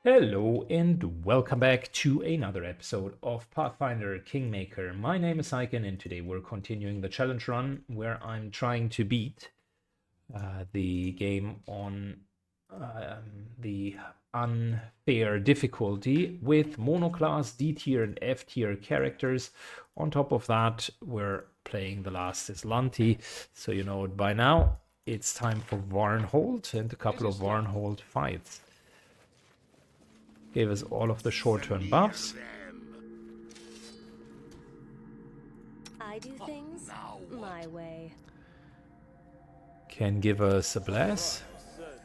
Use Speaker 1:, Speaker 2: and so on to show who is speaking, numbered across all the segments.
Speaker 1: Hello and welcome back to another episode of Pathfinder Kingmaker. My name is Syken and today we're continuing the challenge run where I'm trying to beat the game on the unfair difficulty with monoclass, D tier and F tier characters. On top of that, we're playing the Last Azlanti, so you know it by now. It's time for Varnhold and a couple of Varnhold fights. Gave us all of the short-term buffs.
Speaker 2: I do things my way.
Speaker 1: Can give us a bless.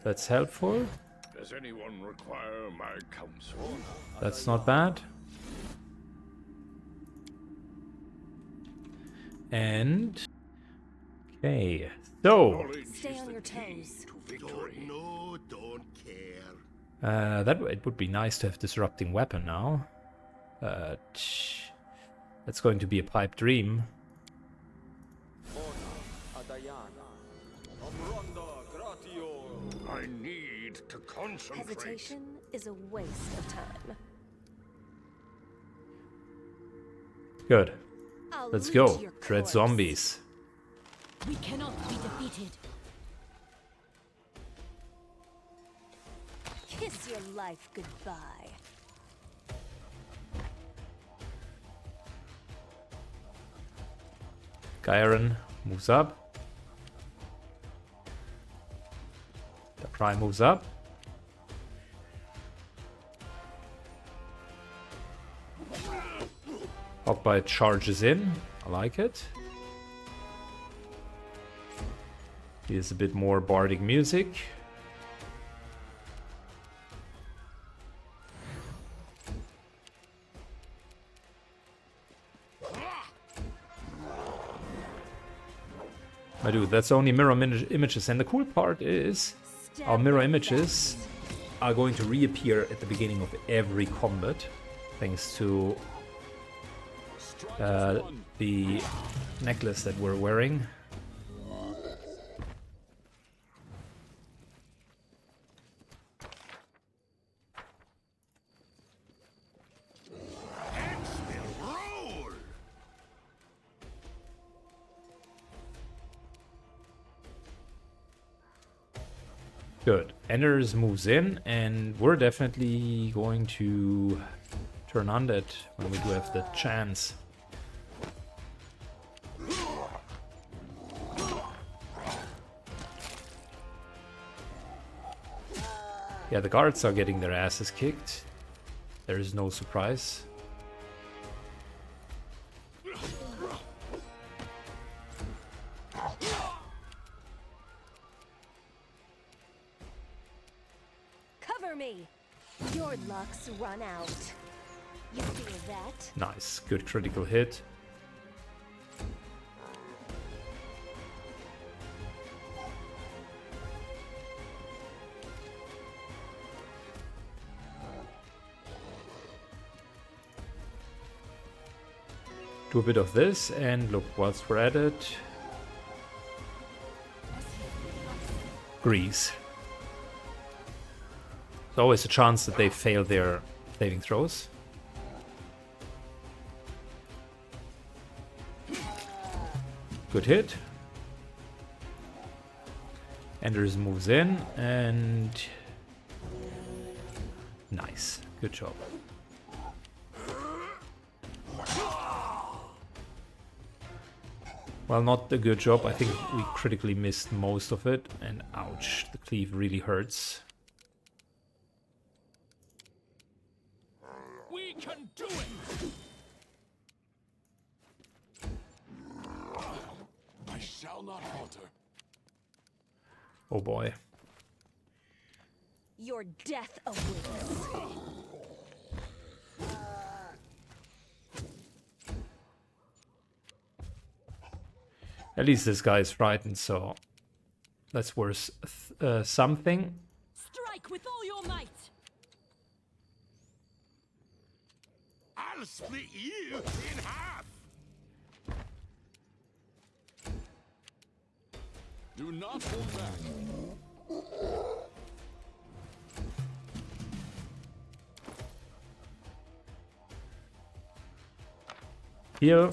Speaker 1: That's helpful.
Speaker 3: Does anyone require my counsel?
Speaker 1: That's not bad. And okay, so
Speaker 2: Stay on your toes.
Speaker 3: Don't care.
Speaker 1: that it would be nice to have disrupting weapon now. That's going to be a pipe dream.
Speaker 3: I need to concentrate.
Speaker 2: Hesitation is a waste of time.
Speaker 1: Good.
Speaker 2: I'll
Speaker 1: Let's
Speaker 2: lead
Speaker 1: go.
Speaker 2: to your
Speaker 1: Dread
Speaker 2: corpse.
Speaker 1: zombies.
Speaker 4: We cannot be defeated.
Speaker 2: Kiss your life goodbye.
Speaker 1: Gyron moves up. The Prime moves up. Hawkbite charges in. I like it. Here's a bit more bardic music. My dude, that's only mirror images, and the cool part is our mirror images are going to reappear at the beginning of every combat, thanks to the necklace that we're wearing.
Speaker 3: Roll.
Speaker 1: Good. Anders moves in, and we're definitely going to turn undead when we do have the chance. Yeah, the guards are getting their asses kicked. There is no surprise.
Speaker 2: Cover me. Your luck's run out. You feel that?
Speaker 1: Nice. Good critical hit. Do a bit of this, and look, whilst we're at it, Grease. There's always a chance that they fail their saving throws. Good hit. Anders moves in, and nice. Good job. Well, not a good job. I think we critically missed most of it. And ouch, the cleave really hurts.
Speaker 3: We can do it. I shall not falter.
Speaker 1: Oh boy.
Speaker 2: Your death awaits.
Speaker 1: At least this guy is frightened, so that's worth something.
Speaker 4: Strike with all your might.
Speaker 3: I'll split you in half. Do not hold back.
Speaker 1: Here,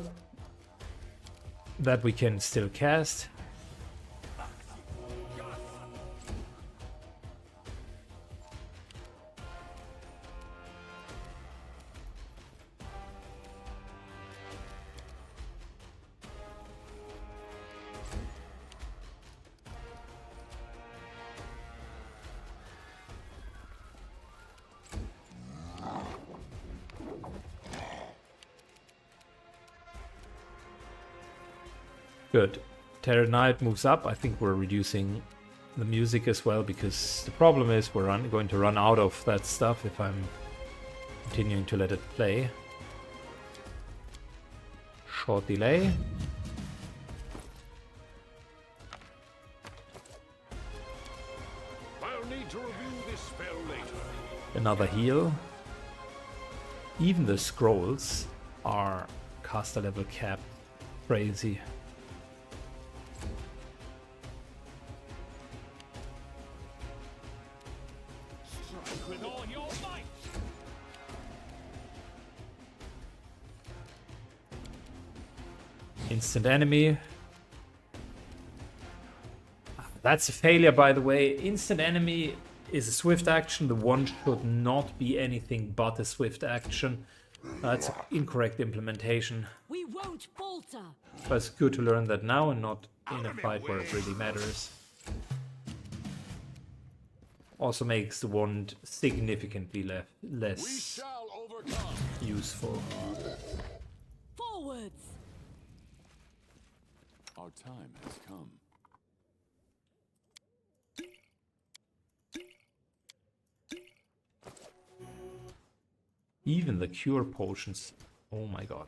Speaker 1: that we can still cast. Good. Terror Knight moves up. I think we're reducing the music as well, because the problem is we're going to run out of that stuff if I'm continuing to let it play. Short delay.
Speaker 3: I'll need to review this spell later.
Speaker 1: Another heal. Even the scrolls are caster level capped. Crazy.
Speaker 3: Strike with all your might.
Speaker 1: Instant enemy. That's a failure, by the way. Instant enemy is a swift action. The wand should not be anything but a swift action. That's incorrect implementation.
Speaker 4: We won't falter.
Speaker 1: But it's good to learn that now and not in a fight where it really matters. Also makes the wand significantly
Speaker 3: We
Speaker 1: less
Speaker 3: shall overcome.
Speaker 1: useful.
Speaker 4: Forwards.
Speaker 3: Our time has come.
Speaker 1: Even the cure potions. Oh my god.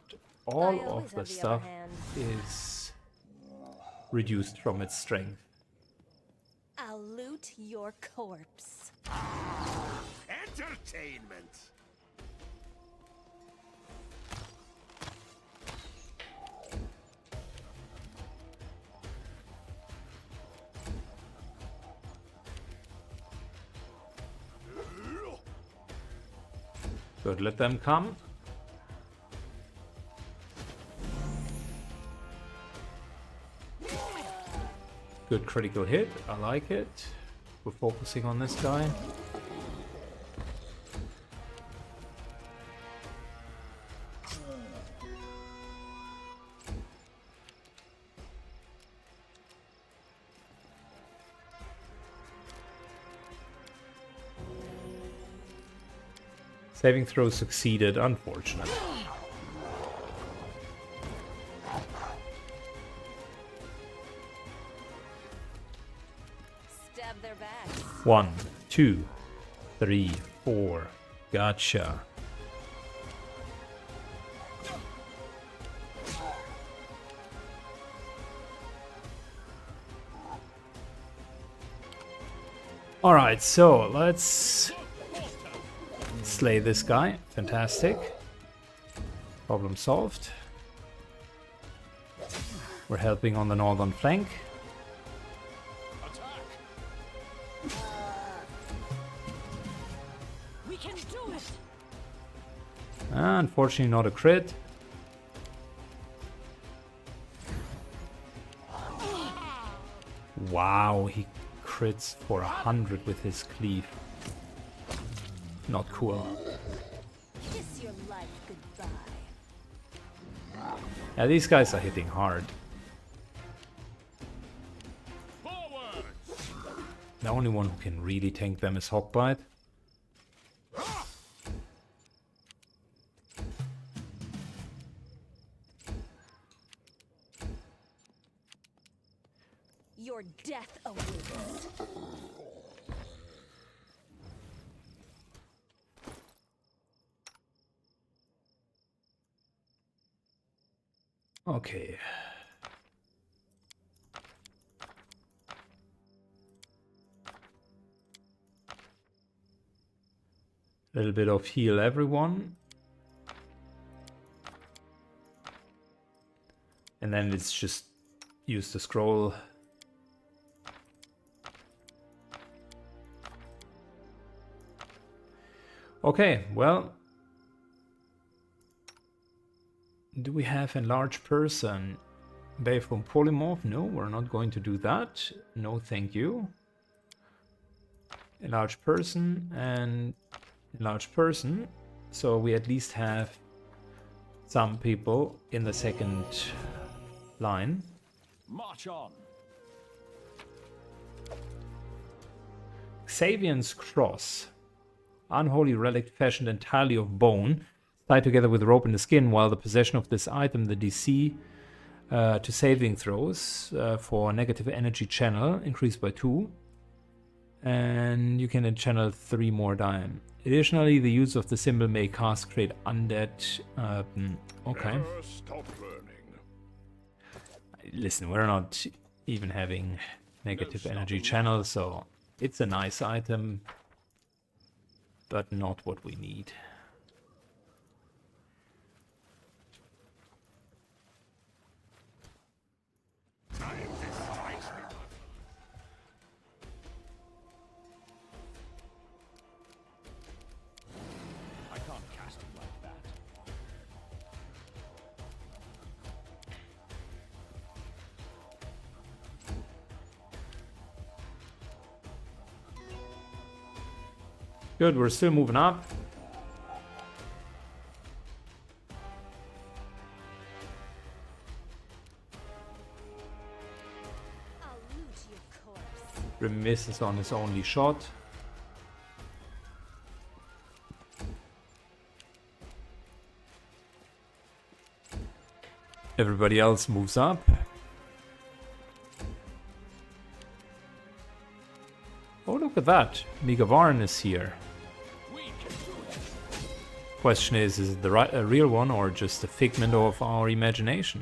Speaker 2: I
Speaker 1: All
Speaker 2: always
Speaker 1: of the
Speaker 2: have the
Speaker 1: stuff
Speaker 2: upper hand.
Speaker 1: is reduced from its strength.
Speaker 2: I'll loot your corpse.
Speaker 3: Entertainment.
Speaker 1: Good, let them come. Good critical hit, I like it. We're focusing on this guy. Saving throw succeeded, unfortunate.
Speaker 2: Stab their backs.
Speaker 1: 1, 2, 3, 4. Gotcha. Alright, so let's slay this guy. Fantastic. Problem solved. We're helping on the northern flank.
Speaker 4: We can do it.
Speaker 1: Unfortunately not a crit. Wow, he crits for 100 with his cleave. Not cool.
Speaker 2: Kiss your life goodbye.
Speaker 1: Yeah, these guys are hitting hard.
Speaker 3: Forward.
Speaker 1: The only one who can really tank them is Hawkbite.
Speaker 2: Your death awaits.
Speaker 1: Okay. A little bit of heal everyone. And then let's just use the scroll. Okay, well. Do we have enlarged person? Bay from polymorph? No, we're not going to do that. No, thank you. Enlarged person and enlarged person. So we at least have some people in the second line.
Speaker 3: March on.
Speaker 1: Xavion's cross. Unholy relic fashioned entirely of bone, tied together with rope in the skin, while the possession of this item, the DC to saving throws for negative energy channel, increased by 2. And you can channel 3 more dime. Additionally, the use of the symbol may cast create undead. Okay.
Speaker 3: Never stop learning.
Speaker 1: Listen, we're not even having negative energy channel, so it's a nice item, but not what we need.
Speaker 3: I can't cast it like that.
Speaker 1: Good, we're still moving up.
Speaker 2: I'll loot your corpse.
Speaker 1: Remiss is on his only shot. Everybody else moves up. Oh, look at that. Megavarn is here.
Speaker 3: We can do it.
Speaker 1: Question is it a real one or just a figment of our imagination?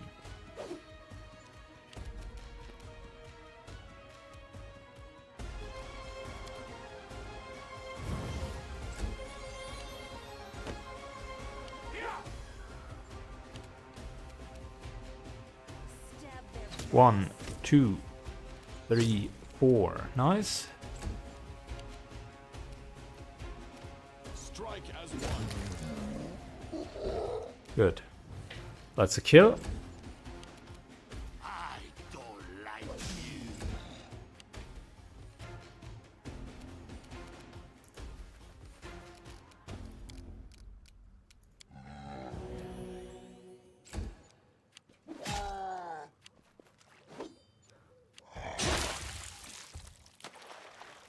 Speaker 2: Stab their
Speaker 1: 1, 2, 3, 4. Nice.
Speaker 3: Strike as one.
Speaker 1: Good. That's a kill.
Speaker 3: I don't like you.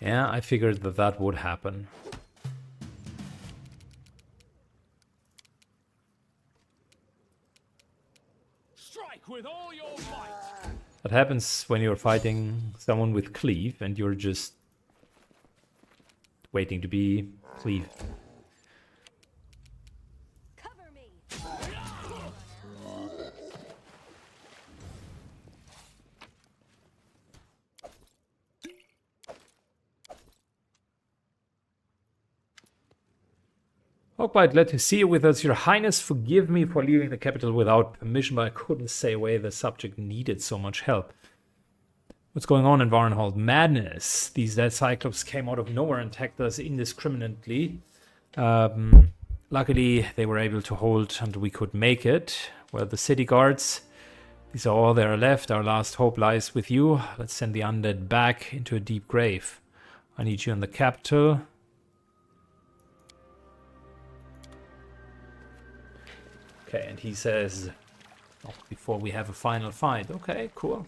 Speaker 1: Yeah, I figured that that would happen.
Speaker 3: Strike with all your might.
Speaker 1: That happens when you're fighting someone with cleave and you're just waiting to be cleaved.
Speaker 2: cover me.
Speaker 1: Hawkbite, glad to see you with us. Your Highness, forgive me for leaving the capital without permission, but I couldn't stay away. The subject needed so much help. What's going on in Varnhold? Madness. These dead Cyclops came out of nowhere and attacked us indiscriminately. Luckily, they were able to hold until we could make it. Well, the city guards, these are all there are left. Our last hope lies with you. Let's send the undead back into a deep grave. I need you in the capital. Okay, and he says, not before we have a final fight. Okay, cool.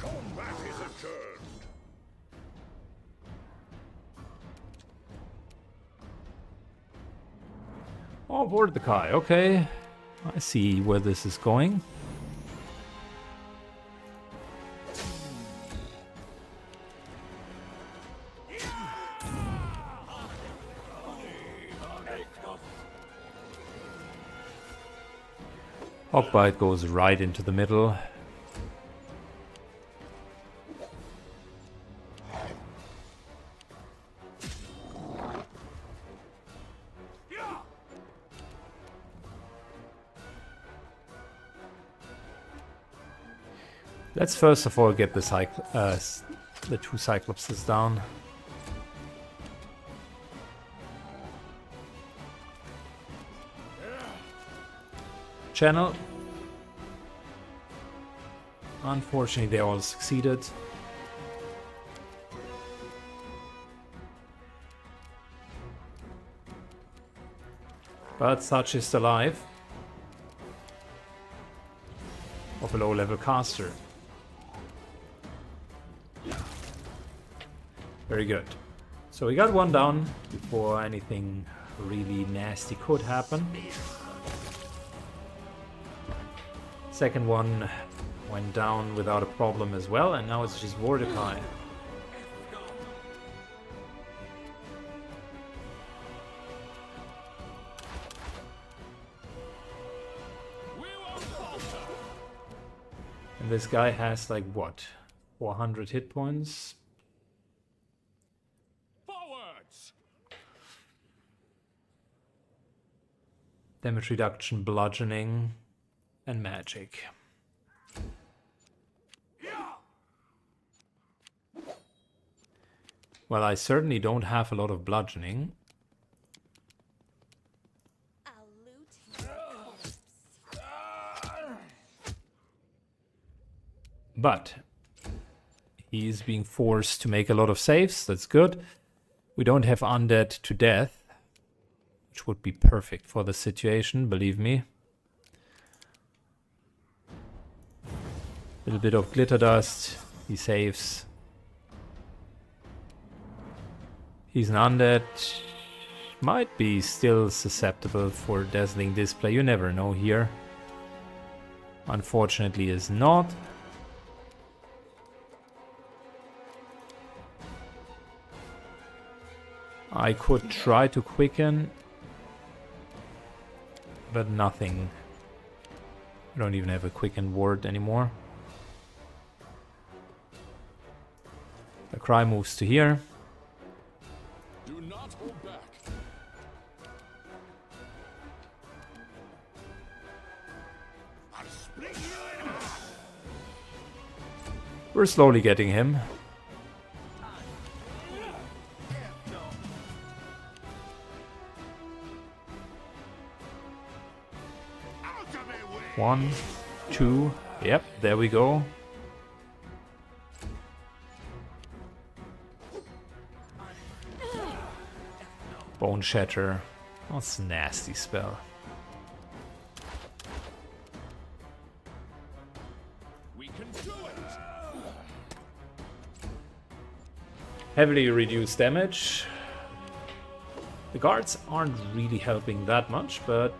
Speaker 3: Combat is adjourned.
Speaker 1: Oh, Mordecai, okay. I see where this is going. Hawkbite goes right into the middle. Let's first of all get the two Cyclopses down. channel. Unfortunately, they all succeeded. But such is the life of a low-level caster. Very good. So we got one down before anything really nasty could happen. Second one went down without a problem as well, and now it's just Mordecai. And this guy has like what? 400 hit points?
Speaker 3: Forwards!
Speaker 1: Damage reduction, bludgeoning, and magic. Well, I certainly don't have a lot of bludgeoning.
Speaker 2: I'll loot your corpse.
Speaker 1: But he's being forced to make a lot of saves. That's good. We don't have undead to death, which would be perfect for the situation, believe me. Little bit of glitter dust. He saves. He's an undead. Might be still susceptible for dazzling display. You never know here. Unfortunately is not. I could try to quicken, but nothing. I don't even have a quicken word anymore. The cry moves to here.
Speaker 3: Do not hold back. I'll split you in half.
Speaker 1: We're slowly getting him.
Speaker 3: Out of my way!
Speaker 1: 1, 2. Yep, there we go. Bone Shatter. That's a nasty spell.
Speaker 3: We can do it!
Speaker 1: Heavily reduced damage. The guards aren't really helping that much, but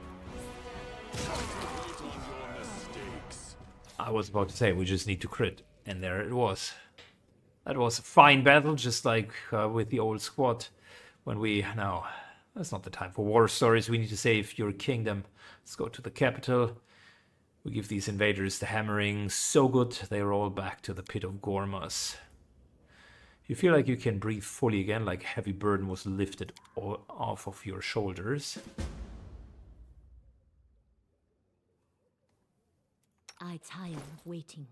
Speaker 1: I was about to say we just need to crit, and there it was. That was a fine battle, just like with the old squad. When we... No, that's not the time for war stories. We need to save your kingdom. Let's go to the capital. We give these invaders the hammering. So good, they're all back to the pit of Gormas. You feel like you can breathe fully again, like heavy burden was lifted off of your shoulders.
Speaker 4: I tire of waiting.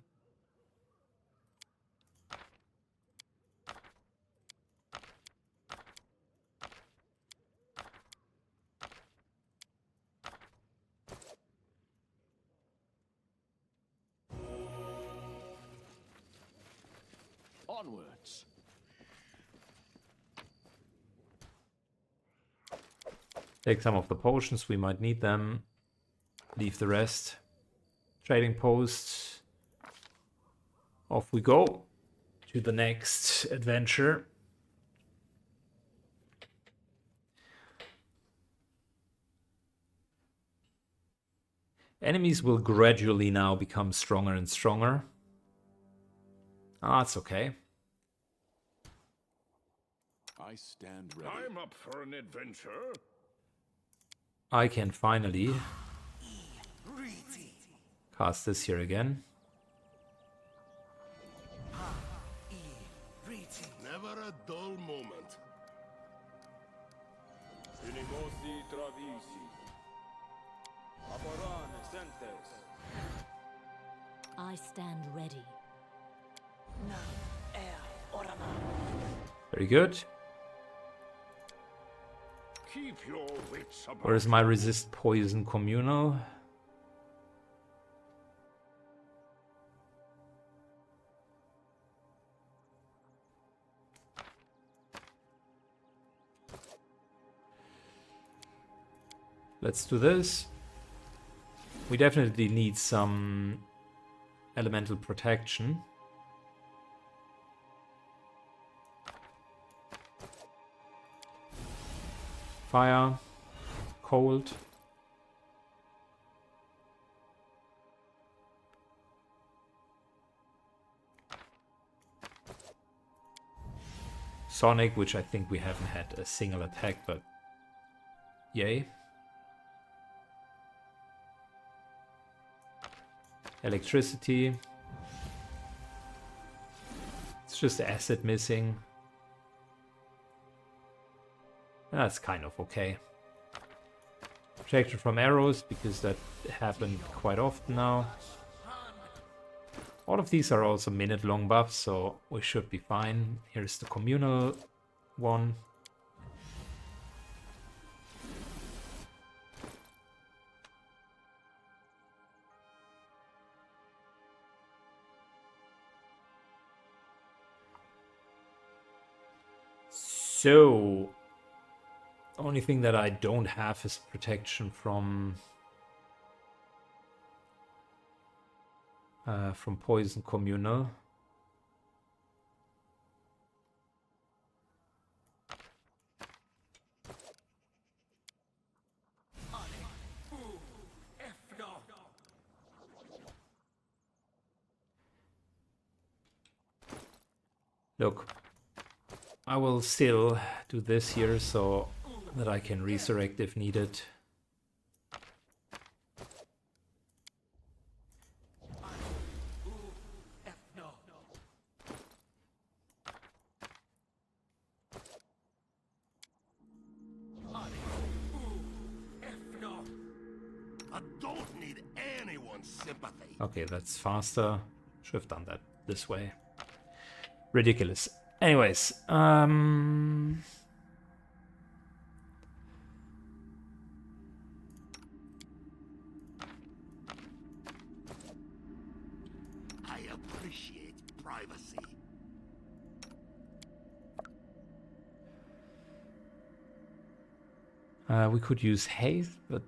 Speaker 3: Onwards.
Speaker 1: Take some of the potions, we might need them. Leave the rest. Trading posts. Off we go to the next adventure. Enemies will gradually now become stronger and stronger. Ah, that's okay.
Speaker 3: I stand ready. I'm up for an adventure.
Speaker 1: I can finally cast this here again.
Speaker 3: Never a dull moment. Inimosi travisi. Aporane sentes.
Speaker 4: I stand ready.
Speaker 1: Very good.
Speaker 3: Keep your wits about.
Speaker 1: Where is my resist poison communal? Let's do this. We definitely need some elemental protection. Fire, cold. Sonic, which I think we haven't had a single attack, but yay. Electricity. It's just acid missing. That's kind of okay. Protection from arrows, because that happened quite often now. All of these are also minute-long buffs, so we should be fine. Here's the communal one. So, only thing that I don't have is protection from poison communal. Look, I will still do this here so that I can resurrect if needed.
Speaker 3: I don't need anyone's sympathy.
Speaker 1: Okay, that's faster. Should have done that this way. Ridiculous. Anyways,
Speaker 3: High appreciate privacy.
Speaker 1: we could use haste, but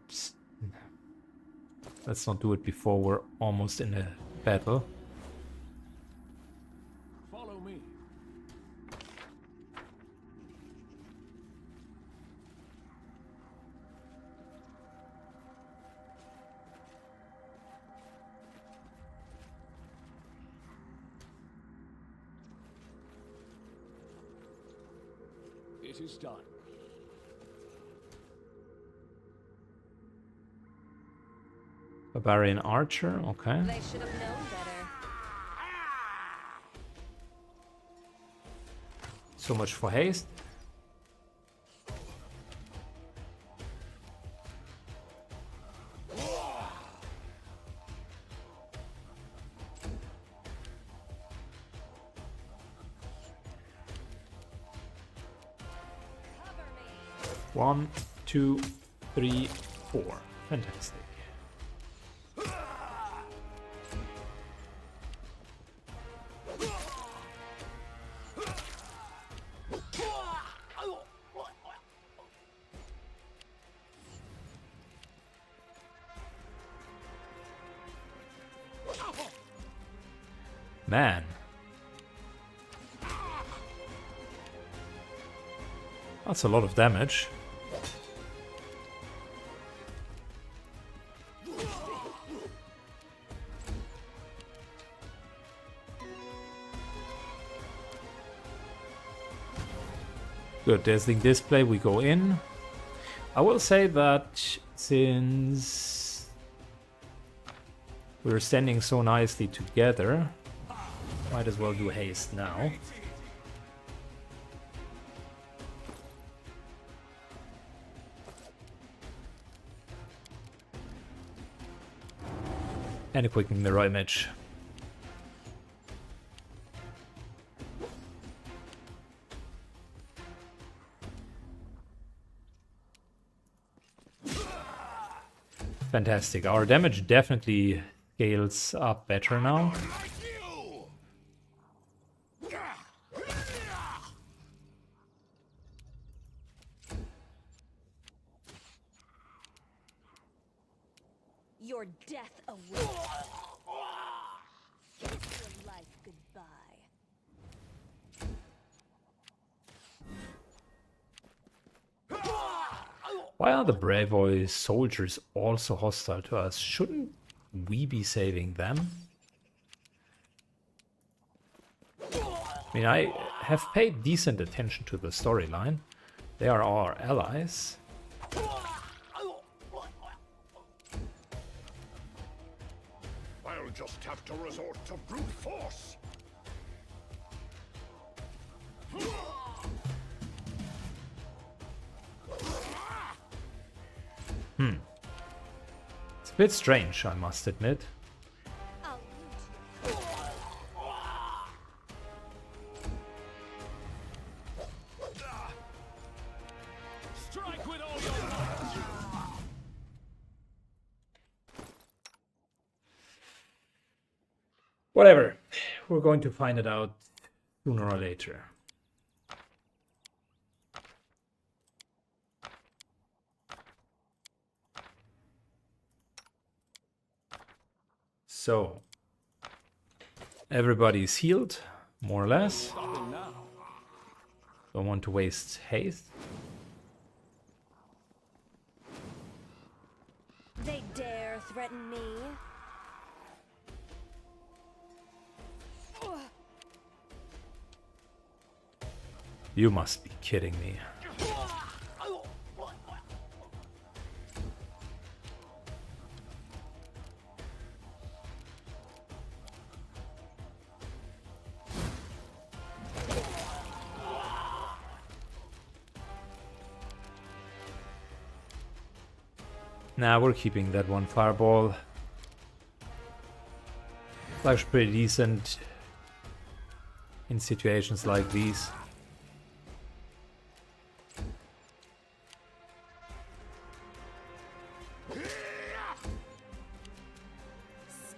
Speaker 1: let's not do it before we're almost in a battle.
Speaker 3: Follow me. It is done.
Speaker 1: Barbarian archer, okay.
Speaker 2: They should have known better.
Speaker 1: So much for haste.
Speaker 2: Cover me.
Speaker 1: 1, 2, 3, 4. Fantastic. Man. That's a lot of damage. Good, dazzling display, we go in. I will say that since we're standing so nicely together, might as well do haste now. And equipping the right image. Fantastic. Our damage definitely scales up better now.
Speaker 2: Your death awaits. Kiss your life goodbye.
Speaker 1: Why are the Bravoy soldiers also hostile to us? Shouldn't we be saving them? I mean, I have paid decent attention to the storyline. They are our allies.
Speaker 3: I'll just have to resort to brute force.
Speaker 1: It's a bit strange, I must admit.
Speaker 2: I'll loot
Speaker 3: Strike with all your might.
Speaker 1: Whatever. We're going to find it out sooner or later. So, everybody's healed, more or less. Don't want to waste haste.
Speaker 2: They dare threaten me.
Speaker 1: You must be kidding me. Nah, we're keeping that one fireball. Life's pretty decent in situations like these.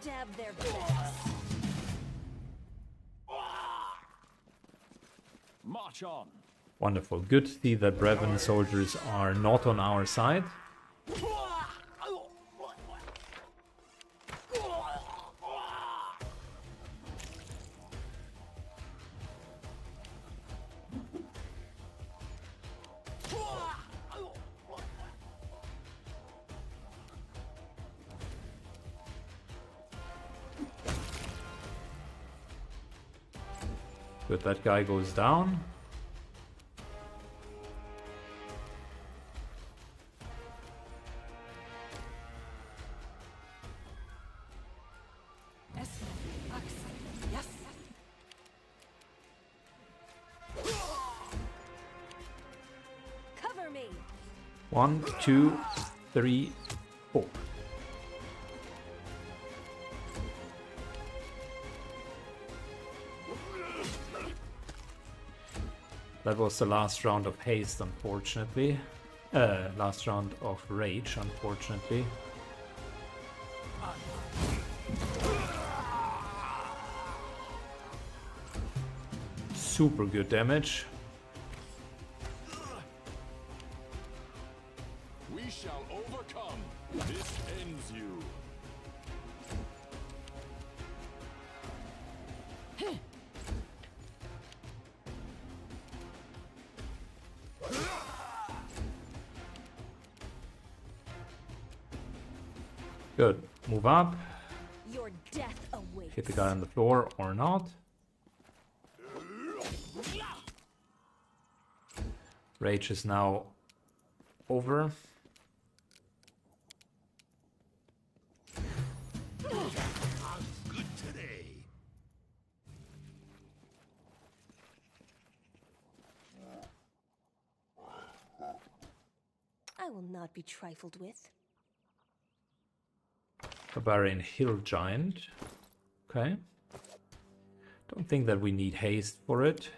Speaker 2: Stab their backs.
Speaker 3: March on.
Speaker 1: Wonderful. Good to see that Brevin soldiers are not on our side. Good, that guy goes down.
Speaker 2: Cover me.
Speaker 1: 1, 2, 3, 4. That was the last round of haste, unfortunately. Last round of rage, unfortunately. Super good damage.
Speaker 3: We shall overcome. This ends you.
Speaker 1: Good. Move up.
Speaker 2: Your death awaits.
Speaker 1: Hit the guy on the floor or not. Rage is now over.
Speaker 3: Good today.
Speaker 2: I will not be trifled with.
Speaker 1: Barbarian Hill Giant. Okay. Don't think that we need haste for it.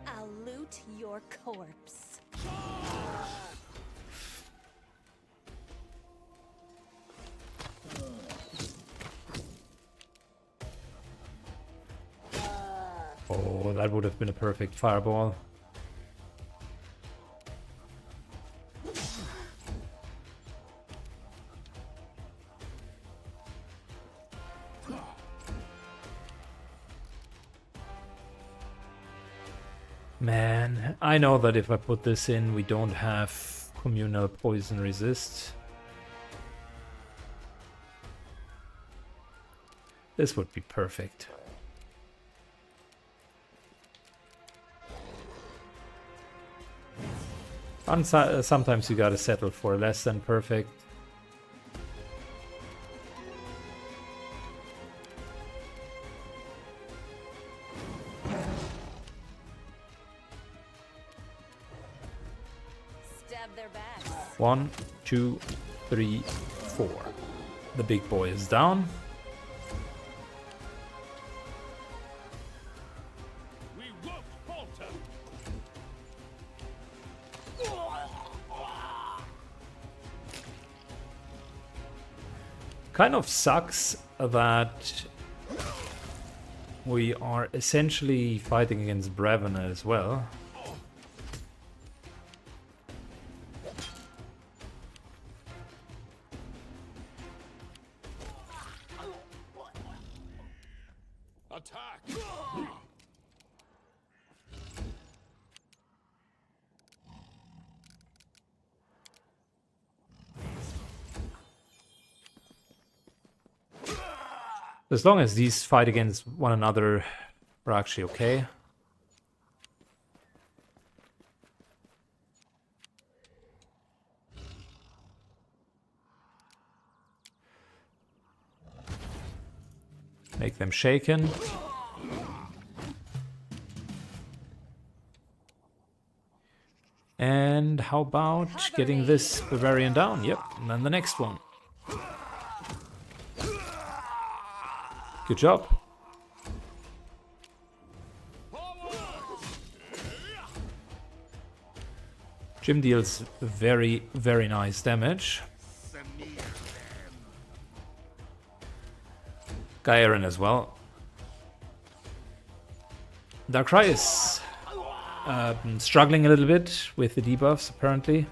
Speaker 2: I'll loot your corpse.
Speaker 1: Oh, that would have been a perfect fireball. Man, I know that if I put this in, we don't have communal poison resist. This would be perfect. Sometimes you gotta settle for less than perfect.
Speaker 2: Stab their backs.
Speaker 1: 1, 2, 3, 4. The big boy is down.
Speaker 3: We won't falter.
Speaker 1: Kind of sucks that we are essentially fighting against Brevin as well.
Speaker 3: Attack!
Speaker 1: As long as these fight against one another, we're actually okay. Make them shaken. And how about getting this Bavarian down? Yep, and then the next one. Good job. Jim deals very, very nice damage. Gairin as well. Darkrai is struggling a little bit with the debuffs, apparently.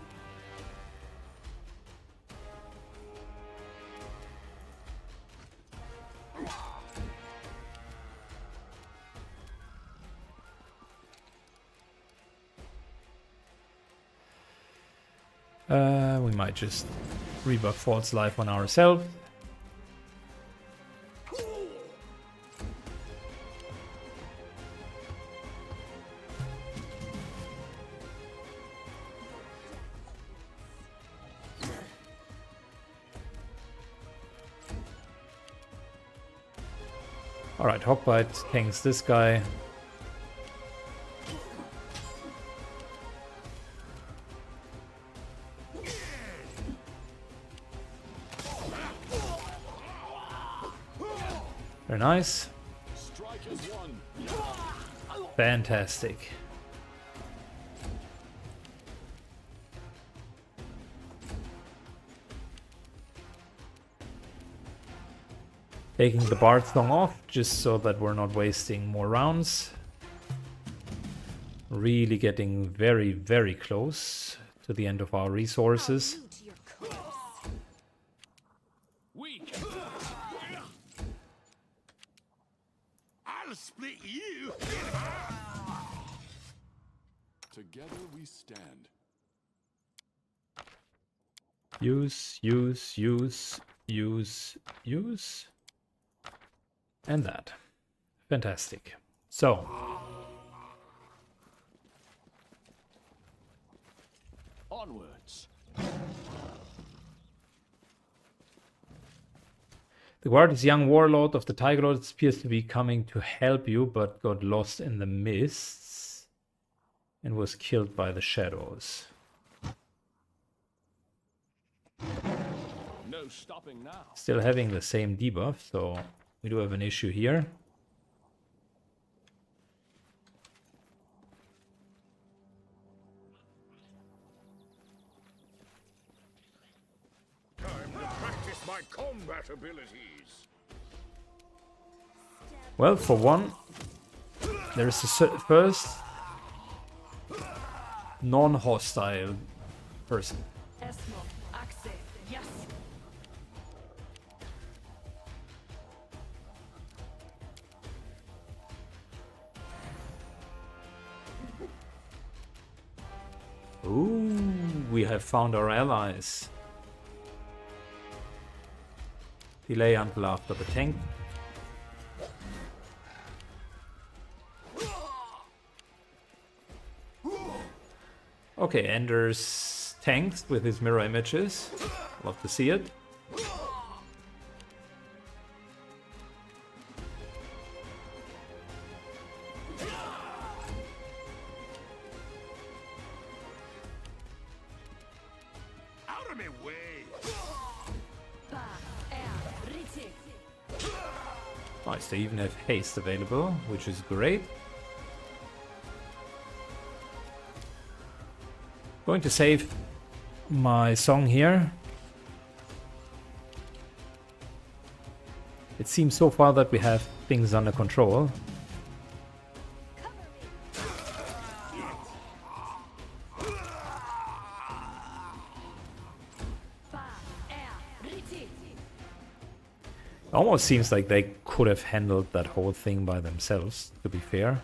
Speaker 1: We might just rebuff False Life on ourselves. Alright, Hawkbite tanks this guy. Very nice. Fantastic. Taking the Bard Song off, just so that we're not wasting more rounds. Really getting very, very close to the end of our resources.
Speaker 3: Weak. I'll split you. Together we stand.
Speaker 1: Use. And that. Fantastic. So.
Speaker 3: Onwards.
Speaker 1: The guard young warlord of the Tiger Lord appears to be coming to help you, but got lost in the mists and was killed by the shadows.
Speaker 3: No stopping now.
Speaker 1: Still having the same debuff, so we do have an issue here.
Speaker 3: Time to practice my combat abilities.
Speaker 1: Well, for one, there is a first non-hostile person.
Speaker 2: Yes.
Speaker 1: Ooh, we have found our allies. Delay until after the tank. Okay, Ender's tanked with his mirror images. Love to see it.
Speaker 3: Out of my way!
Speaker 1: Nice, they even have haste available, which is great. Going to save my song here. It seems so far that we have things under control. Almost seems like they could have handled that whole thing by themselves, to be fair.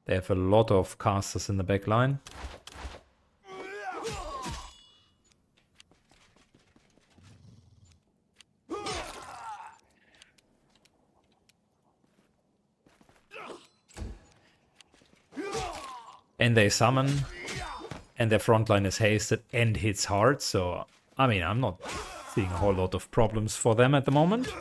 Speaker 1: They have a lot of casters in the back line. And they summon, and their front line is hasted and hits hard, so I mean, I'm not seeing a whole lot of problems for them at the moment.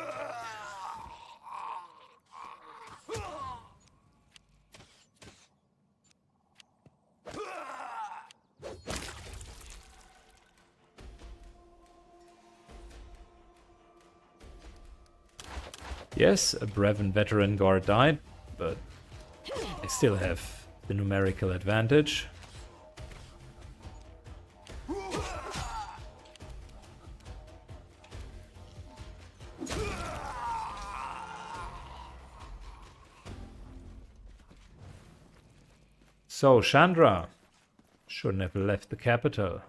Speaker 1: Yes, a Brevin veteran guard died, but they still have the numerical advantage. So, Chandra shouldn't have left the capital.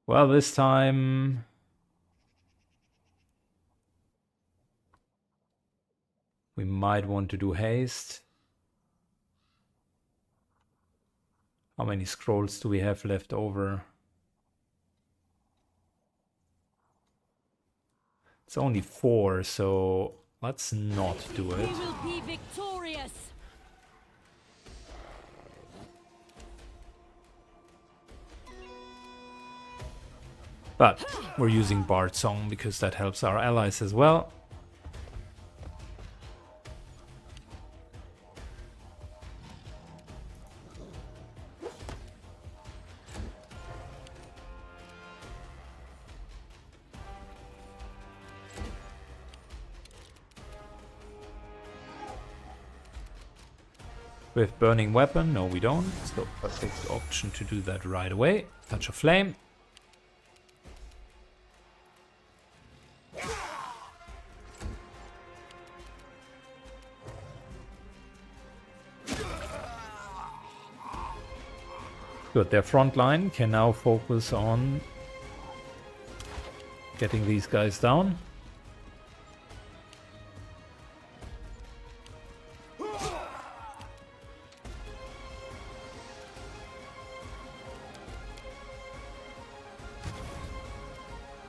Speaker 1: Well, this time we might want to do haste. How many scrolls do we have left over? It's only 4, so let's not do it.
Speaker 4: We will be victorious.
Speaker 1: But we're using Bard Song because that helps our allies as well. With Burning Weapon, no we don't. So perfect option to do that right away. Touch of Flame. Good, their front line can now focus on getting these guys down.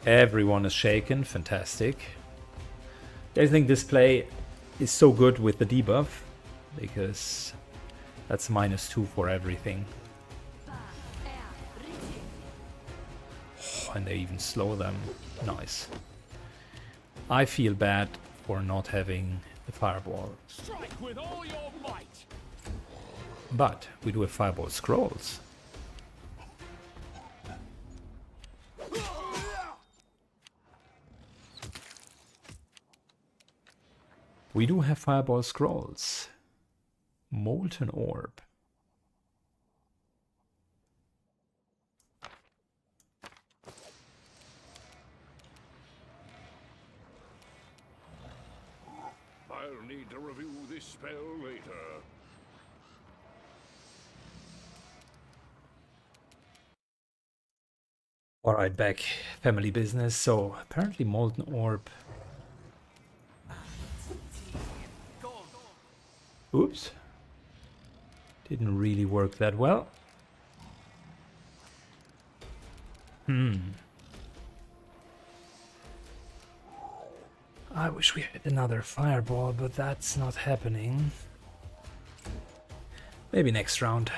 Speaker 1: Everyone is shaken, fantastic. I think this play is so good with the debuff, because that's -2 for everything. Oh, and they even slow them. Nice. I feel bad for not having the fireball.
Speaker 3: Strike with all your might!
Speaker 1: But we do have fireball scrolls. We do have fireball scrolls. Molten orb.
Speaker 3: spell later.
Speaker 1: Alright, back. Family business. So, apparently Molten Orb. Oops. Didn't really work that well. I wish we had another fireball, but that's not happening. Maybe next round.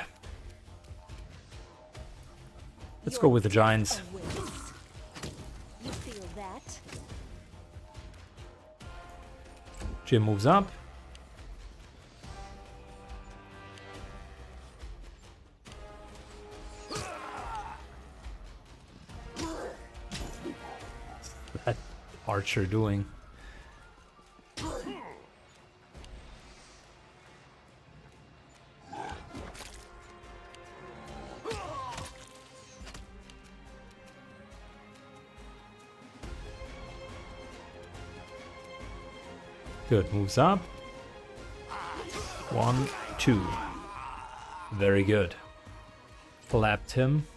Speaker 1: Let's go with the giants.
Speaker 2: You feel that?
Speaker 1: Jim moves up. What's that archer doing? Good, moves up. 1, 2. Very good. Clapped him.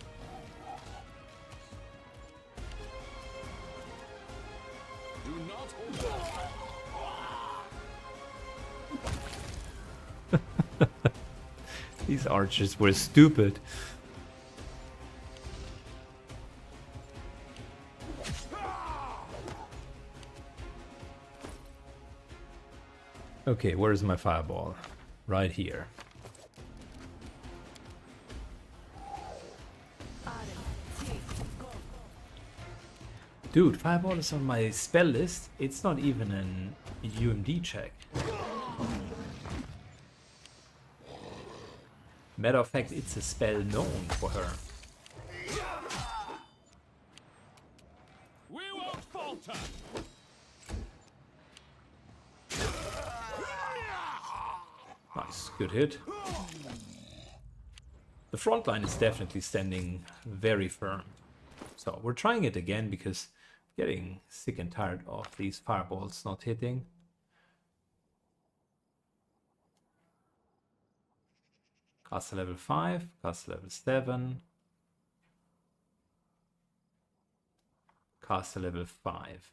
Speaker 3: Do not hold back.
Speaker 1: These archers were stupid. Okay, where's my fireball? Right here. Dude, fireball is on my spell list. It's not even an UMD check. Matter of fact, it's a spell known for her.
Speaker 3: We won't falter.
Speaker 1: Nice, good hit. The front line is definitely standing very firm. So we're trying it again because I'm getting sick and tired of these fireballs not hitting. Caster level 5, caster level 7. Caster level 5.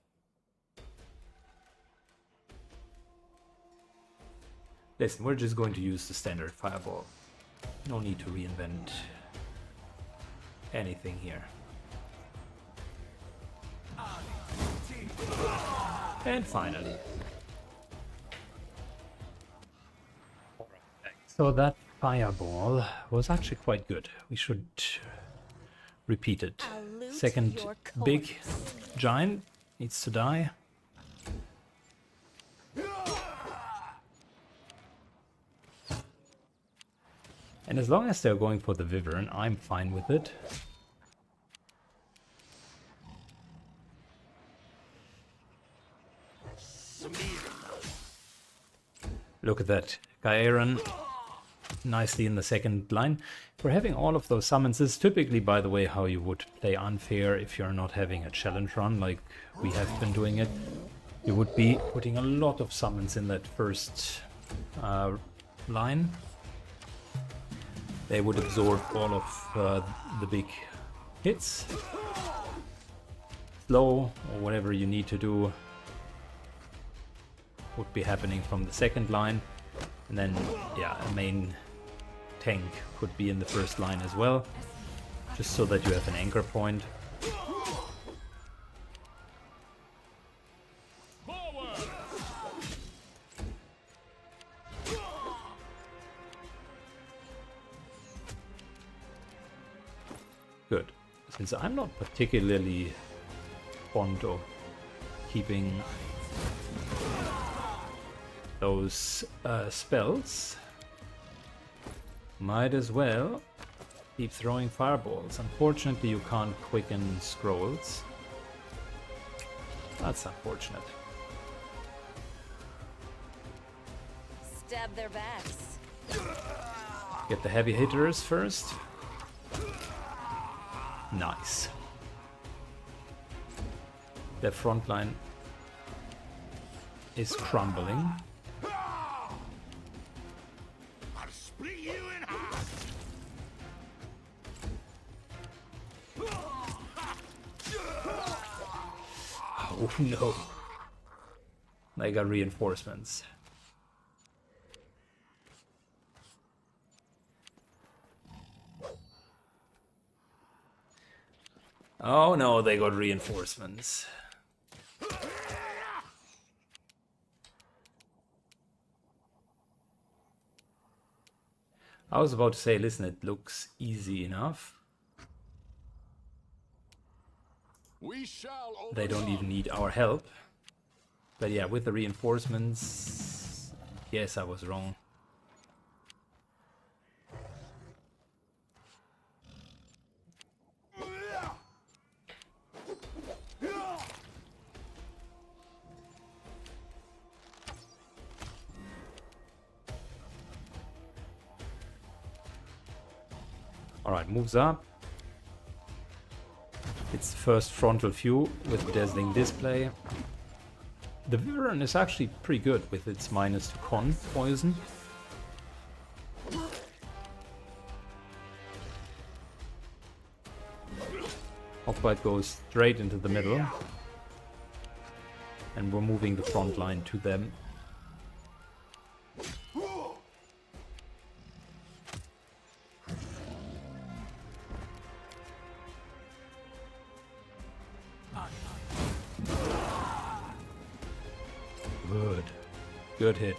Speaker 1: Listen, we're just going to use the standard fireball. No need to reinvent anything here. And finally. So that fireball was actually quite good. We should repeat it.
Speaker 2: I'll loot
Speaker 1: Second
Speaker 2: your
Speaker 1: big
Speaker 2: corpse.
Speaker 1: giant needs to die. And as long as they're going for the Wyvern, I'm fine with it. Look at that. Gaeran nicely in the second line. For having all of those summons is typically, by the way, how you would play unfair if you're not having a challenge run like we have been doing it. You would be putting a lot of summons in that first line. They would absorb all of the big hits. Slow or whatever you need to do would be happening from the second line. And then, yeah, a main tank could be in the first line as well, just so that you have an anchor point. Good. Since I'm not particularly fond of keeping those spells, might as well keep throwing fireballs. Unfortunately, you can't quicken scrolls. That's unfortunate.
Speaker 2: Stab their backs.
Speaker 1: Get the heavy hitters first. Nice. Their front line is crumbling.
Speaker 3: split you in half.
Speaker 1: Oh no. They got reinforcements. Oh no, they got reinforcements. I was about to say, listen, it looks easy enough.
Speaker 3: We shall
Speaker 1: They don't even need our help. But yeah, with the reinforcements, yes, I was wrong. Alright, moves up. It's the first frontal view with the dazzling display. The Viren is actually pretty good with its -2 con poison. Hawkbite goes straight into the middle. And we're moving the front line to them. Good. Good hit.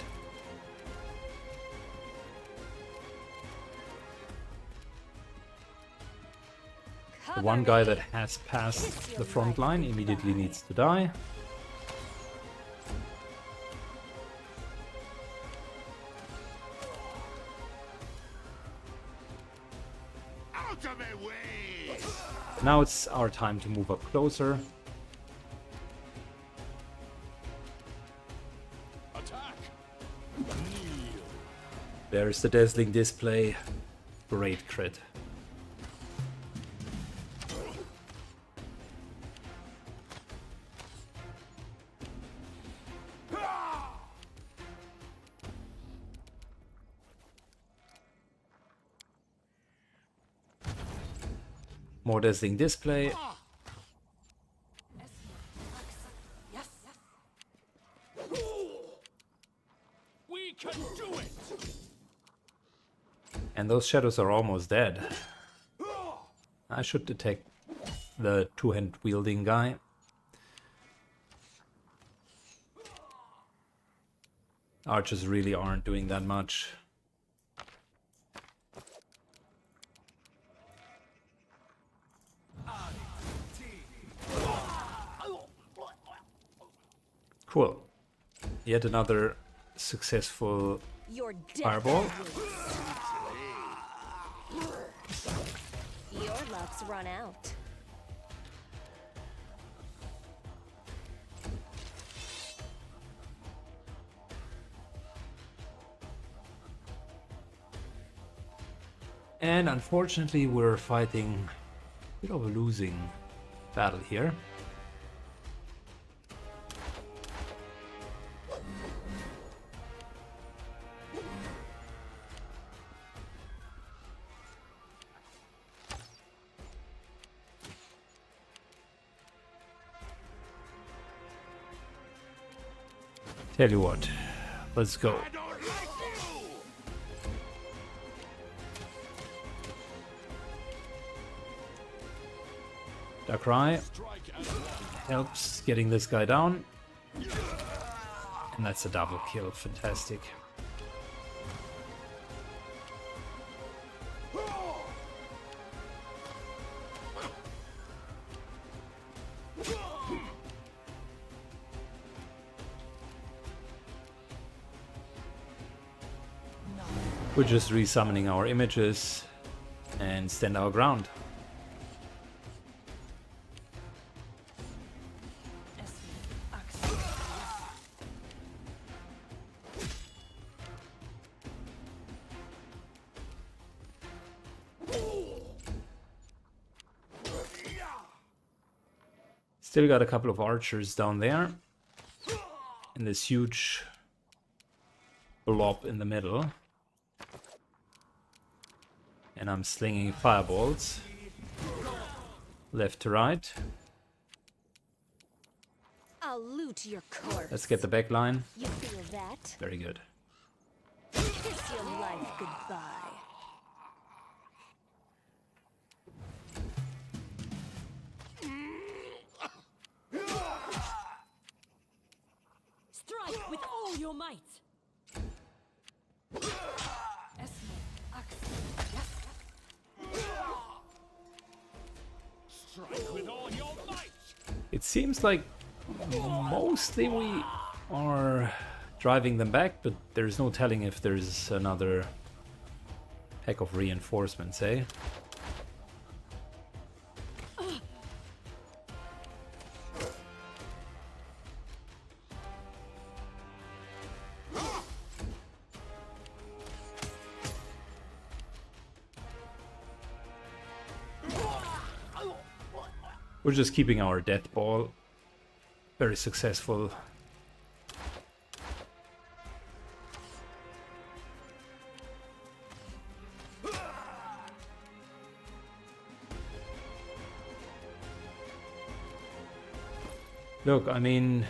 Speaker 1: The one guy that has passed the front line immediately needs to die.
Speaker 3: out of my way.
Speaker 1: Now it's our time to move up closer.
Speaker 3: Attack.
Speaker 1: There's the dazzling display. Great crit. More dazzling display.
Speaker 4: Yes. We can do it.
Speaker 1: And those shadows are almost dead. I should detect the two-hand wielding guy. Archers really aren't doing that much. Cool. Yet another successful
Speaker 2: Your death
Speaker 1: fireball.
Speaker 2: Your luck's run out.
Speaker 1: And unfortunately we're fighting a bit of a losing battle here. Tell you what, let's go.
Speaker 3: I don't like you.
Speaker 1: Darkrai
Speaker 3: Strike at one.
Speaker 1: helps getting this guy down. And that's a double kill, fantastic. We're just resummoning our images and stand our ground. Still got a couple of archers down there. And this huge blob in the middle. And I'm slinging fireballs. Left to right.
Speaker 2: I'll loot your corpse.
Speaker 1: Let's get the back line.
Speaker 2: You feel that?
Speaker 1: Very good.
Speaker 2: Kiss your life goodbye.
Speaker 4: Strike with all your might. Strike with all your might.
Speaker 1: It seems like mostly we are driving them back, but there's no telling if there's another pack of reinforcements, eh? We're just keeping our death ball very successful. Look, I mean,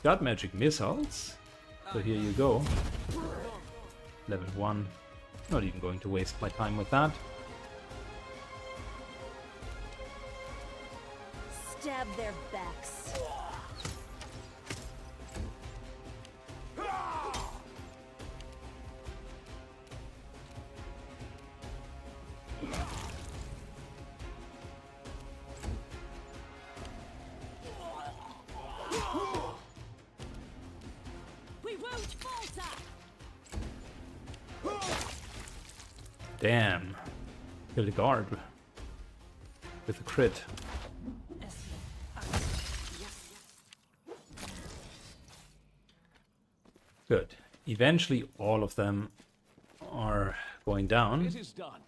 Speaker 1: got magic missiles, so here you go. Level 1. Not even going to waste my time with that.
Speaker 2: Stab their backs.
Speaker 4: We won't falter.
Speaker 1: Damn. Kill the guard with a crit. Good. Eventually all of them are going down.
Speaker 4: It is done.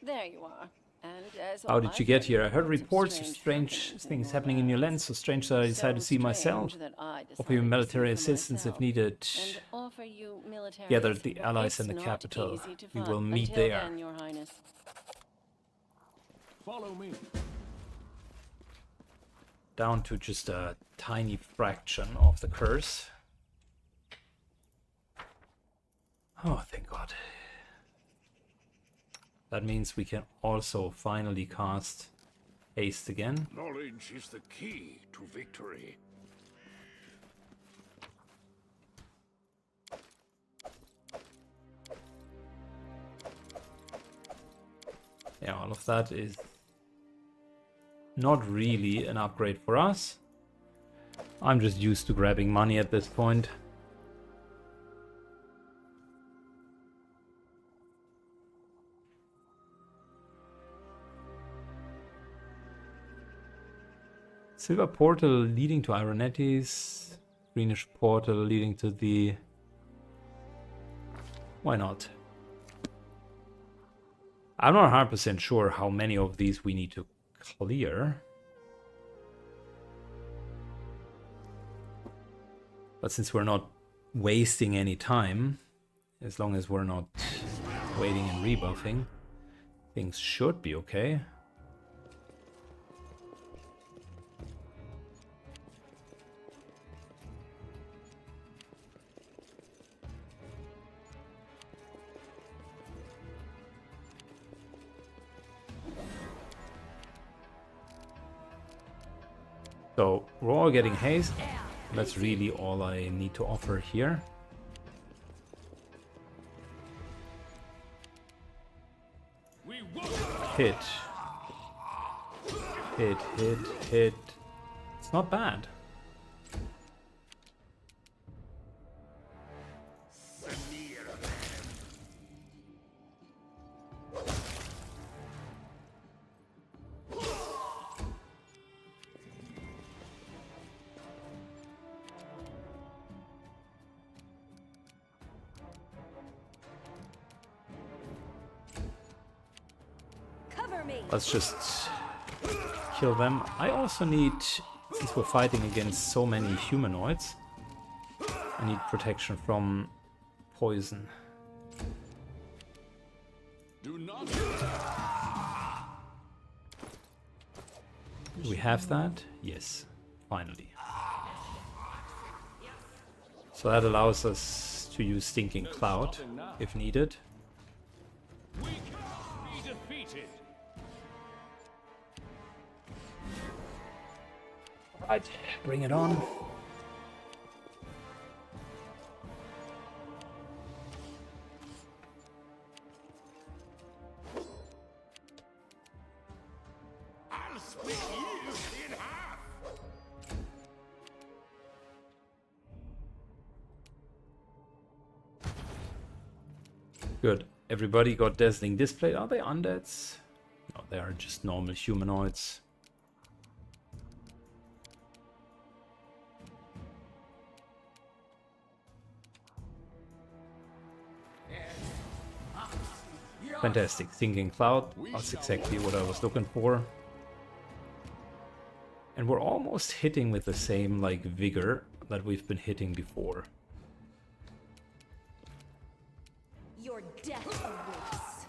Speaker 5: There you are. And as
Speaker 1: How
Speaker 5: all
Speaker 1: did
Speaker 5: my
Speaker 1: you get here? I
Speaker 5: friends
Speaker 1: heard
Speaker 5: report,
Speaker 1: reports of
Speaker 5: strange
Speaker 1: strange
Speaker 5: happenings
Speaker 1: things
Speaker 5: your
Speaker 1: happening in your
Speaker 5: lands.
Speaker 1: land, so strange that I decided to see myself.
Speaker 5: Strange that I
Speaker 1: Offer you
Speaker 5: decided to
Speaker 1: military
Speaker 5: see for
Speaker 1: assistance if
Speaker 5: myself.
Speaker 1: needed.
Speaker 5: And offer you military
Speaker 1: Gather the
Speaker 5: assistance.
Speaker 1: allies in
Speaker 5: It's
Speaker 1: the
Speaker 5: not
Speaker 1: capital.
Speaker 5: easy to
Speaker 1: We
Speaker 5: find.
Speaker 1: will meet
Speaker 5: Until
Speaker 1: there.
Speaker 5: then, Your Highness.
Speaker 4: Follow me.
Speaker 1: Down to just a tiny fraction of the curse. Oh, thank God. That means we can also finally cast haste again.
Speaker 3: Knowledge is the key to victory.
Speaker 1: Yeah, all of that is not really an upgrade for us. I'm just used to grabbing money at this point. Silver portal leading to Ironetis. Greenish portal leading to the... Why not? I'm not 100% sure how many of these we need to clear. But since we're not wasting any time, as long as we're not waiting and rebuffing, things should be okay. So we're all getting haste. That's really all I need to offer here.
Speaker 4: We won't.
Speaker 1: Hit. Hit, hit, hit. It's not bad.
Speaker 2: Cover me.
Speaker 1: Let's just kill them. I also need, since we're fighting against so many humanoids, I need protection from poison.
Speaker 4: Do not.
Speaker 1: Do we have that? Yes, finally. So that allows us to use Stinking Cloud if needed.
Speaker 4: We cannot be defeated.
Speaker 1: Right, bring it on.
Speaker 3: I'll split you in half.
Speaker 1: Good. Everybody got dazzling display. Are they undeads? No, they are just normal humanoids. Fantastic. Thinking Cloud. That's exactly what I was looking for. And we're almost hitting with the same like vigor that we've been hitting before.
Speaker 2: Your death awaits.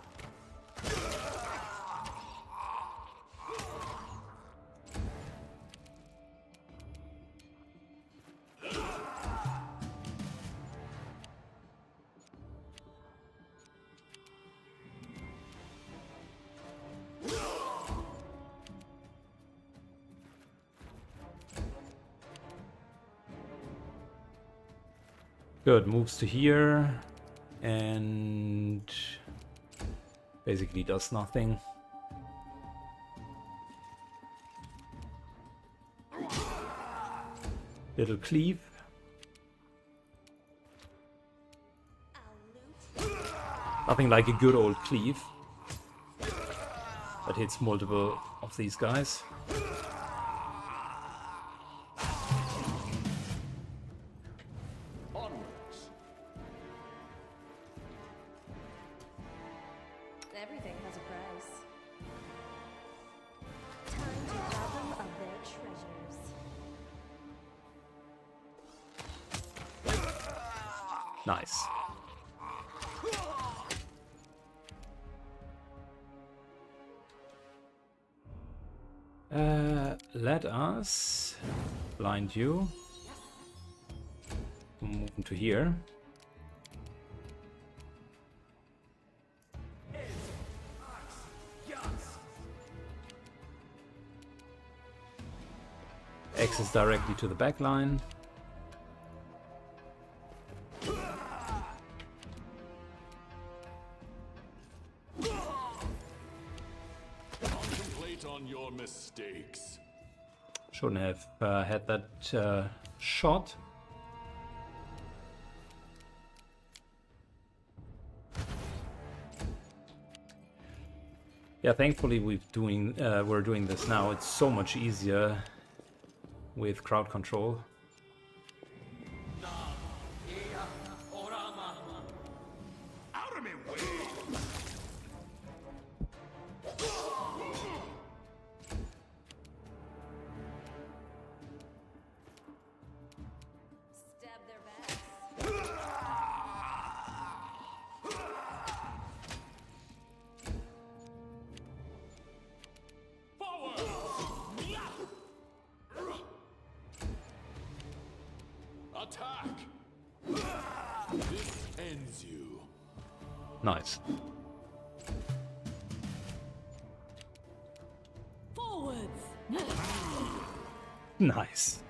Speaker 1: Good. Moves to here. And basically does nothing. Little cleave. Nothing like a good old cleave that hits multiple of these guys.
Speaker 2: Everything has a price. Time to rob them of their treasures.
Speaker 1: Nice. Let us blind you. Move into here. Access directly to the back line.
Speaker 4: Contemplate on your mistakes.
Speaker 1: Shouldn't have had that shot. Yeah, thankfully we're doing this now. It's so much easier with crowd control.
Speaker 3: Out of me way.
Speaker 2: Stab their backs.
Speaker 4: Forward! Attack! This ends you.
Speaker 1: Nice.
Speaker 4: Forwards!
Speaker 1: Nice.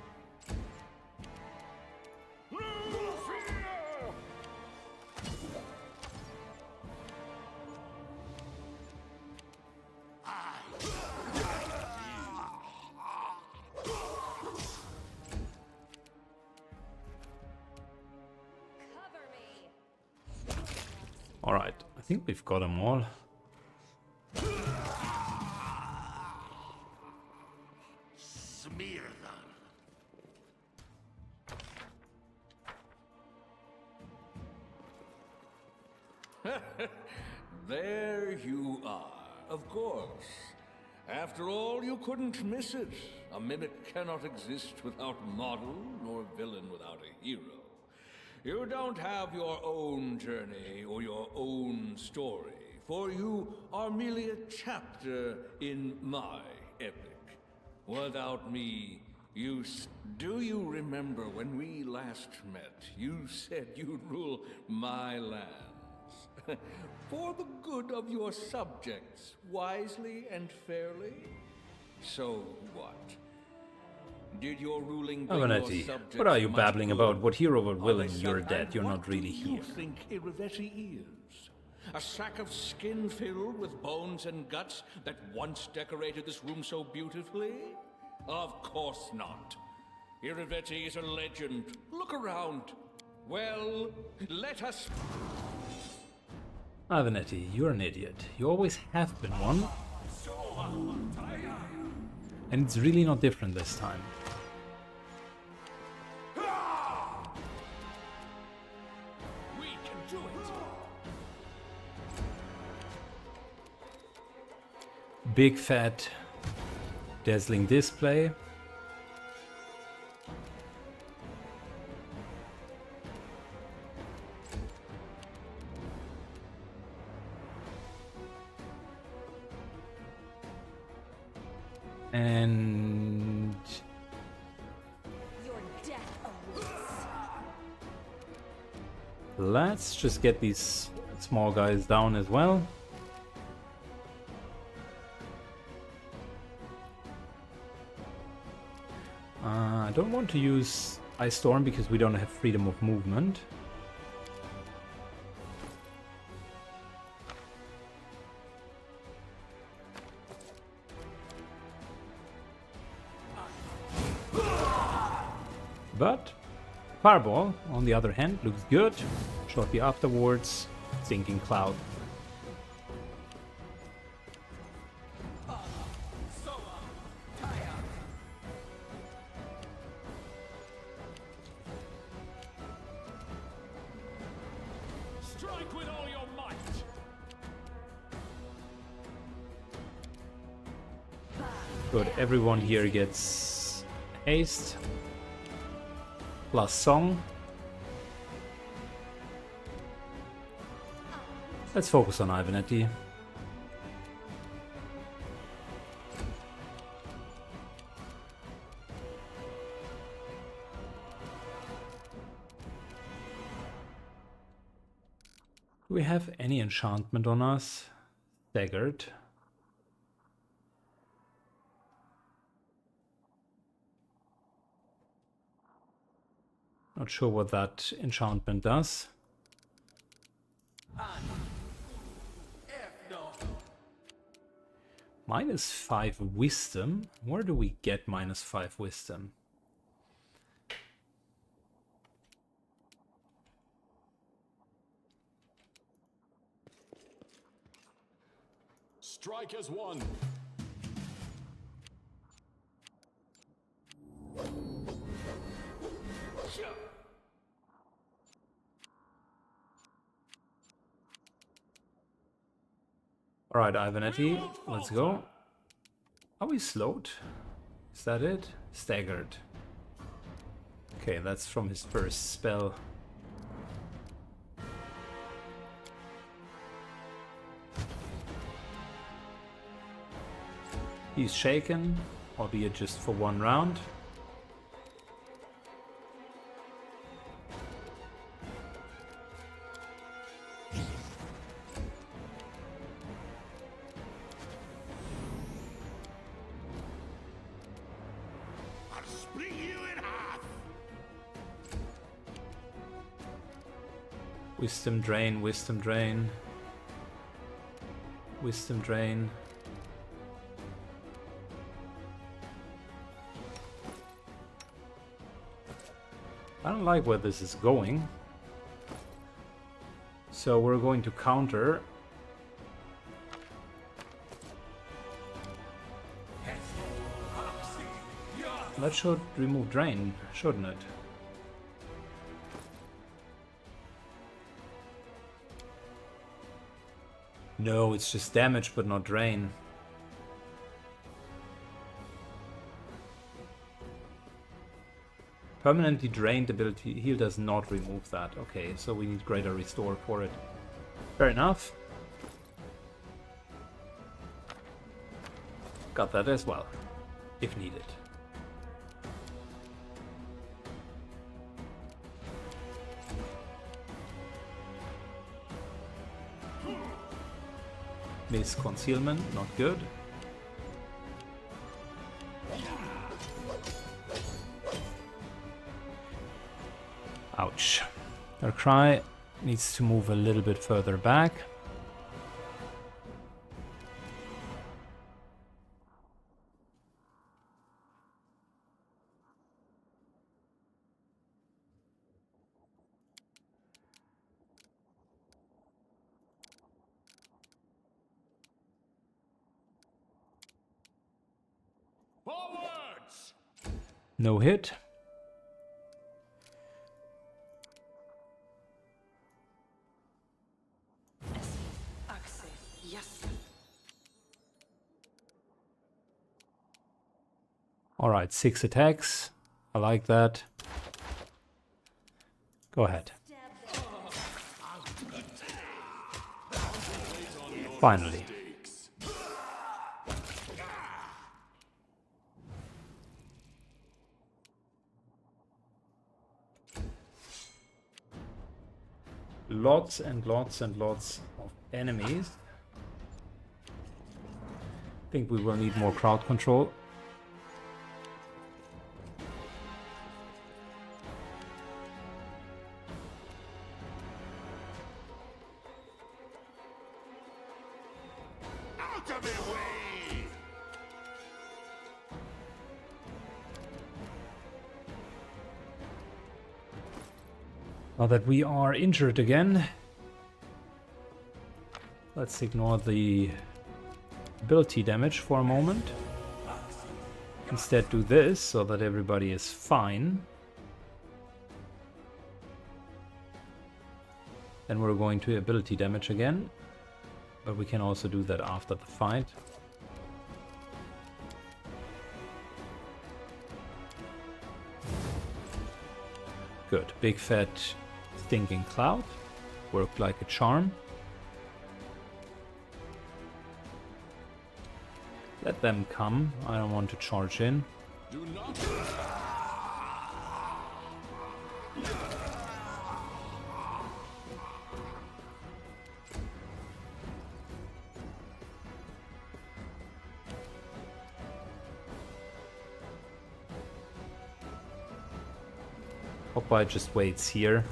Speaker 2: Cover me.
Speaker 1: All right. I think we've got them all.
Speaker 3: Smear them.
Speaker 6: There you are, of course. After all, you couldn't miss it. A mimic cannot exist without model, nor villain without a hero. You don't have your own journey or your own story, for you are merely a chapter in my epic. Without me, do you remember when we last met? You said you'd rule my lands. For the good of your subjects, wisely and fairly? So what? Did your ruling bring your
Speaker 1: Avanetti,
Speaker 6: subjects
Speaker 1: what are you
Speaker 6: much
Speaker 1: babbling
Speaker 6: good?
Speaker 1: about? What hero were
Speaker 6: Are they
Speaker 1: willing? You're
Speaker 6: sub-
Speaker 1: dead.
Speaker 6: and
Speaker 1: You're
Speaker 6: what
Speaker 1: not really
Speaker 6: do you
Speaker 1: here.
Speaker 6: think Irivetti is? A sack of skin filled with bones and guts that once decorated this room so beautifully? Of course not. Irivetti is a legend. Look around. Well, let us...
Speaker 1: Avanetti, you're an idiot. You always have been one. And it's really not different this time.
Speaker 4: We can do it.
Speaker 1: Big fat dazzling display. And
Speaker 2: Your death awaits.
Speaker 1: let's just get these small guys down as well. I don't want to use Ice Storm because we don't have freedom of movement. But Fireball, on the other hand, looks good. Shortly afterwards, Sinking Cloud.
Speaker 4: Strike with all your might.
Speaker 1: Good, everyone here gets haste. Plus song. Let's focus on Ivanetti. Do we have any enchantment on us? Staggered. Not sure what that enchantment does. -5 wisdom? Where do we get -5 wisdom?
Speaker 4: Strike as one.
Speaker 1: Alright, Ivanetti, let's go. Are we slowed? Is that it? Staggered. Okay, that's from his first spell. He's shaken, albeit just for one round.
Speaker 3: I'll split you in half.
Speaker 1: Wisdom drain, wisdom drain. Wisdom drain. I don't like where this is going. So we're going to counter. That should remove drain, shouldn't it? No, it's just damage but not drain. Permanently drained ability heal does not remove that. Okay, so we need greater restore for it. Fair enough. Got that as well, if needed. Miss concealment, not good. Ouch. Our cry needs to move a little bit further back.
Speaker 4: Forwards!
Speaker 1: No hit. Alright, 6 attacks. I like that. Go ahead. Finally. Lots and lots and lots of enemies. I think we will need more crowd control.
Speaker 3: Out of their way!
Speaker 1: Now that we are injured again, let's ignore the ability damage for a moment. Instead do this so that everybody is fine. Then we're going to ability damage again, but we can also do that after the fight. Good, big fat stinking cloud. Worked like a charm. Let them come. I don't want to charge in.
Speaker 4: Do not.
Speaker 1: Popeye just waits here.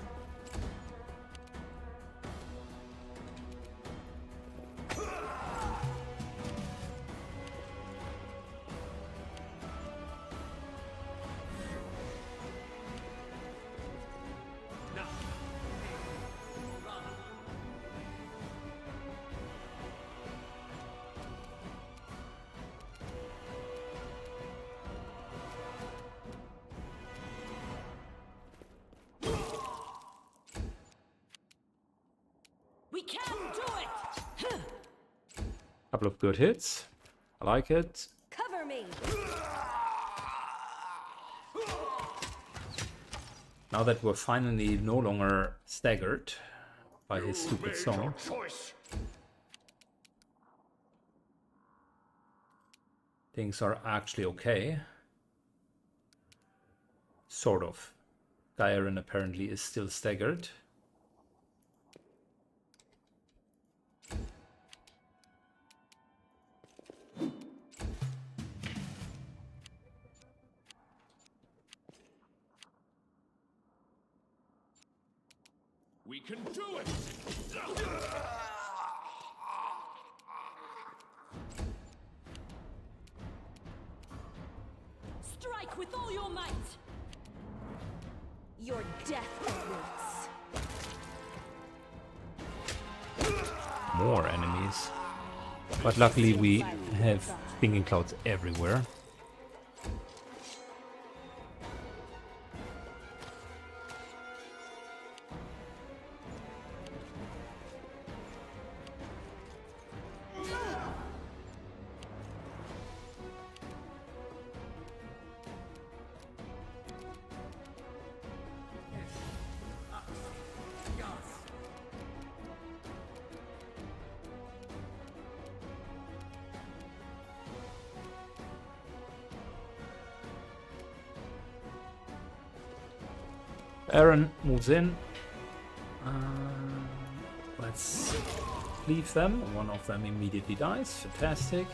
Speaker 2: We can do it!
Speaker 1: Couple of good hits. I like it.
Speaker 2: Cover me!
Speaker 1: Now that we're finally no longer staggered by his stupid
Speaker 3: Made
Speaker 1: song,
Speaker 3: your choice.
Speaker 1: things are actually okay. Sort of. Gairen apparently is still staggered.
Speaker 4: We can do it!
Speaker 2: Strike with all your might! Your death awaits.
Speaker 1: More enemies. But luckily we have stinking clouds everywhere. Aaron moves in. Let's leave them. One of them immediately dies. Fantastic.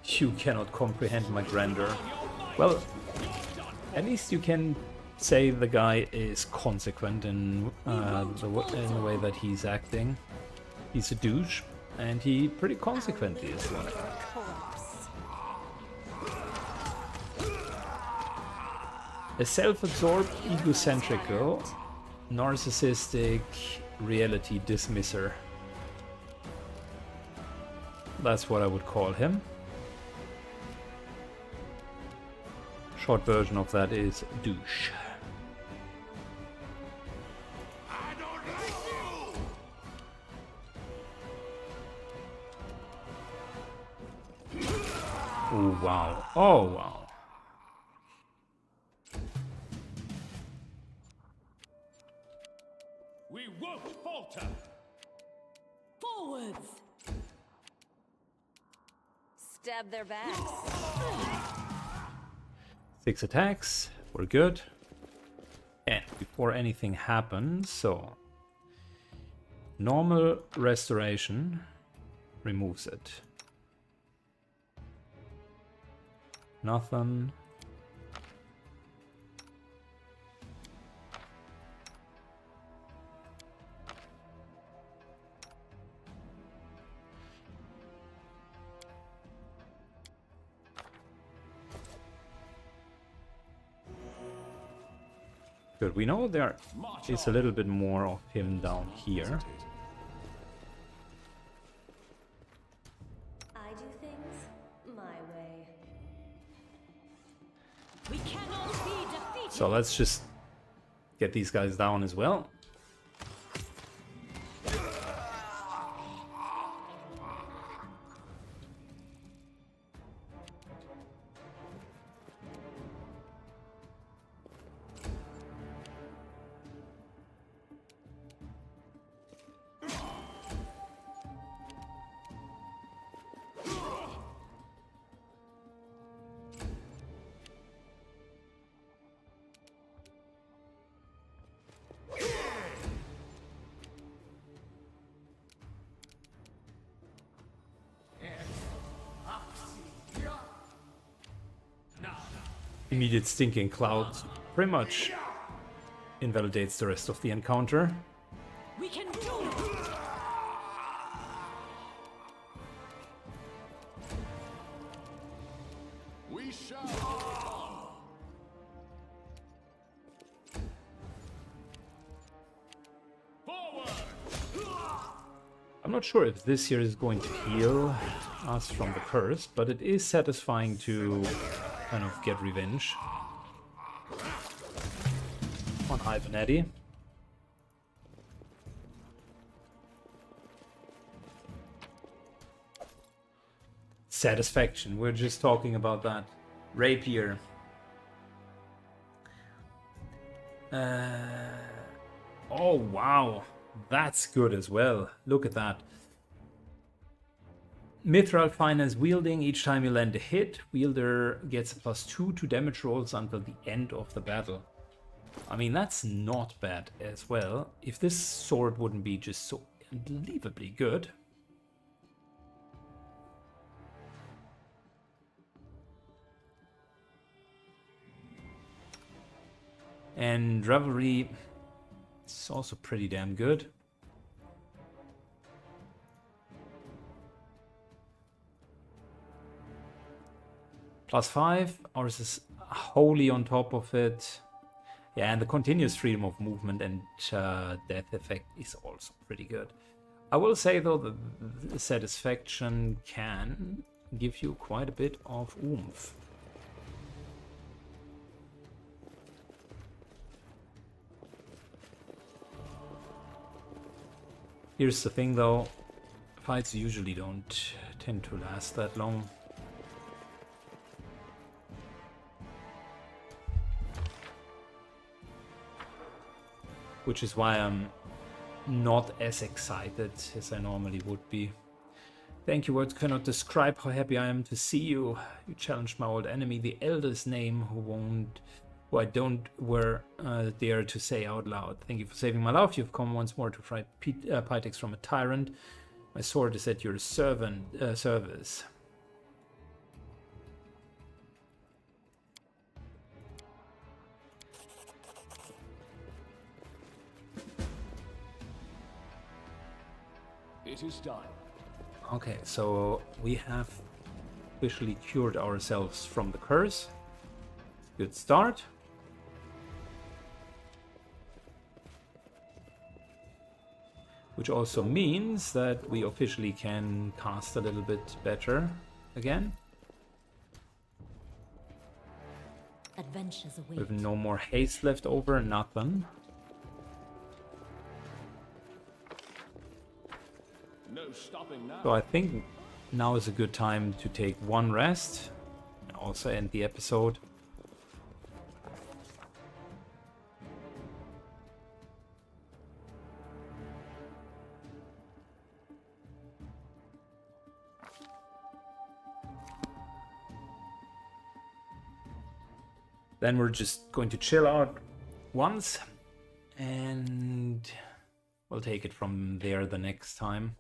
Speaker 1: You cannot comprehend my grandeur. Well, at least you can say the guy is consequent in the way that he's acting. He's a douche, and he pretty consequently is one. A self-absorbed, egocentrical, narcissistic reality dismisser. That's what I would call him. Short version of that is douche.
Speaker 3: I don't like you!
Speaker 1: Oh wow. Oh wow.
Speaker 4: We won't falter.
Speaker 5: Forwards!
Speaker 2: Stab their backs.
Speaker 1: 6 attacks. We're good. And before anything happens, so normal restoration removes it. Nothing. Good. We know there is a little bit more of him down here.
Speaker 2: I do things my way.
Speaker 5: We cannot be defeated!
Speaker 1: So let's just get these guys down as well. Immediate stinking cloud pretty much invalidates the rest of the encounter.
Speaker 5: We can do it!
Speaker 4: We shall. Forward!
Speaker 1: I'm not sure if this here is going to heal us from the curse, but it is satisfying to kind of get revenge on Ivan Eddy. Satisfaction, we're just talking about that. Rapier. Oh wow, that's good as well. Look at that. Mithril finance wielding. Each time you land a hit, wielder gets a +2 to damage rolls until the end of the battle. I mean, that's not bad as well. If this sword wouldn't be just so unbelievably good. And Revelry is also pretty damn good. +5, ours is wholly on top of it. Yeah, and the continuous freedom of movement and death effect is also pretty good. I will say though that the satisfaction can give you quite a bit of oomph. Here's the thing though, fights usually don't tend to last that long. Which is why I'm not as excited as I normally would be. Thank you, words cannot describe how happy I am to see you. You challenged my old enemy, the Elder's name, who I don't dare to say out loud. Thank you for saving my life. You've come once more to fight Pitex from a tyrant. My sword is at your service.
Speaker 4: It is done.
Speaker 1: Okay, so we have officially cured ourselves from the curse. Good start. Which also means that we officially can cast a little bit better again.
Speaker 5: Adventures await.
Speaker 1: With no more haste left over, nothing.
Speaker 4: No stopping now.
Speaker 1: So I think now is a good time to take one rest and also end the episode. Then we're just going to chill out once and we'll take it from there the next time.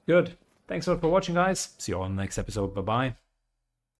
Speaker 1: Good. Thanks a lot for watching, guys. See you all in the next episode. Bye-bye.